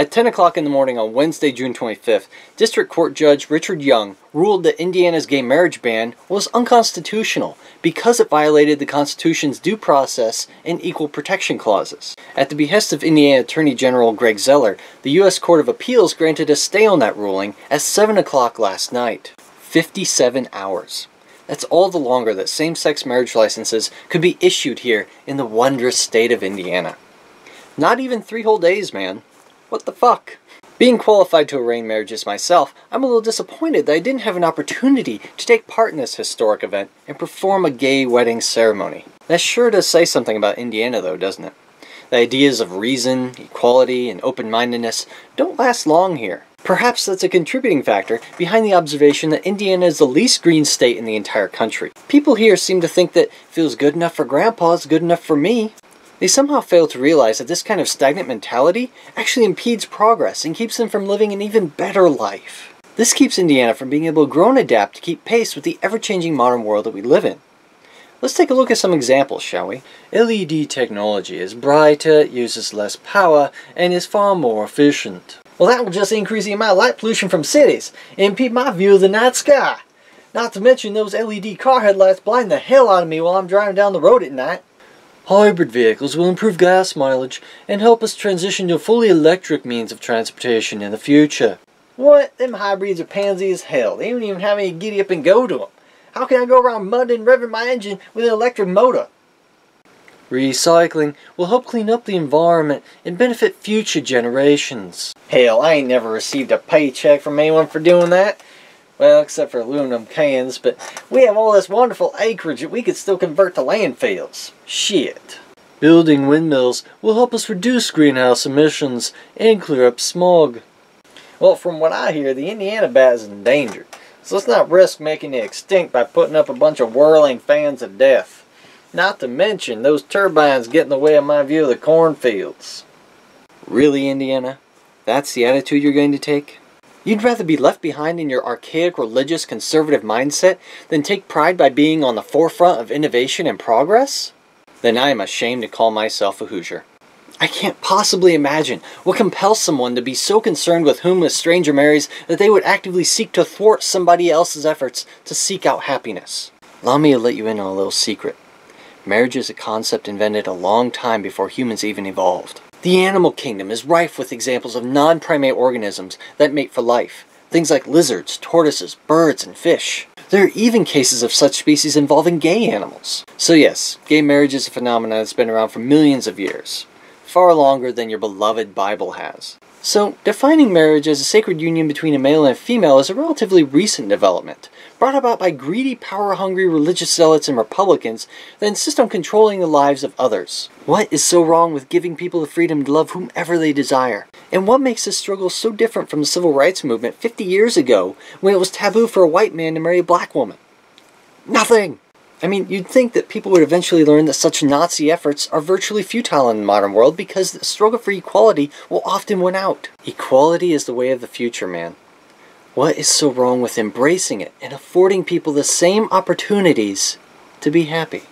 At 10 o'clock in the morning on Wednesday, June 25th, District Court Judge Richard Young ruled that Indiana's gay marriage ban was unconstitutional because it violated the Constitution's due process and equal protection clauses. At the behest of Indiana Attorney General Greg Zeller, the U.S. Court of Appeals granted a stay on that ruling at 7 o'clock last night. 57 hours. That's all the longer that same-sex marriage licenses could be issued here in the wondrous state of Indiana. Not even 3 whole days, man. What the fuck? Being qualified to arrange marriages myself, I'm a little disappointed that I didn't have an opportunity to take part in this historic event and perform a gay wedding ceremony. That sure does say something about Indiana though, doesn't it? The ideas of reason, equality, and open-mindedness don't last long here. Perhaps that's a contributing factor behind the observation that Indiana is the least green state in the entire country. People here seem to think that feels good enough for Grandpa is good enough for me. They somehow fail to realize that this kind of stagnant mentality actually impedes progress and keeps them from living an even better life. This keeps Indiana from being able to grow and adapt to keep pace with the ever-changing modern world that we live in. Let's take a look at some examples, shall we? LED technology is brighter, uses less power, and is far more efficient. Well, that will just increase the amount of light pollution from cities and impede my view of the night sky. Not to mention those LED car headlights blind the hell out of me while I'm driving down the road at night. Hybrid vehicles will improve gas mileage and help us transition to a fully electric means of transportation in the future. What? Them hybrids are pansy as hell. They don't even have any giddy up and go to them. How can I go around mudding and revving my engine with an electric motor? Recycling will help clean up the environment and benefit future generations. Hell, I ain't never received a paycheck from anyone for doing that. Well, except for aluminum cans, but we have all this wonderful acreage that we could still convert to landfills. Shit. Building windmills will help us reduce greenhouse emissions and clear up smog. Well, from what I hear, the Indiana bat is endangered, so let's not risk making it extinct by putting up a bunch of whirling fans of death. Not to mention, those turbines get in the way of my view of the cornfields. Really, Indiana? That's the attitude you're going to take? You'd rather be left behind in your archaic, religious, conservative mindset than take pride by being on the forefront of innovation and progress? Then I am ashamed to call myself a Hoosier. I can't possibly imagine what compels someone to be so concerned with whom a stranger marries that they would actively seek to thwart somebody else's efforts to seek out happiness. Allow me to let you in on a little secret. Marriage is a concept invented a long time before humans even evolved. The animal kingdom is rife with examples of non-primate organisms that mate for life. Things like lizards, tortoises, birds, and fish. There are even cases of such species involving gay animals. So yes, gay marriage is a phenomenon that's been around for millions of years. Far longer than your beloved Bible has. So, defining marriage as a sacred union between a male and a female is a relatively recent development, brought about by greedy, power-hungry religious zealots and Republicans that insist on controlling the lives of others. What is so wrong with giving people the freedom to love whomever they desire? And what makes this struggle so different from the civil rights movement 50 years ago, when it was taboo for a white man to marry a black woman? Nothing! I mean, you'd think that people would eventually learn that such Nazi efforts are virtually futile in the modern world because the struggle for equality will often win out. Equality is the way of the future, man. What is so wrong with embracing it and affording people the same opportunities to be happy?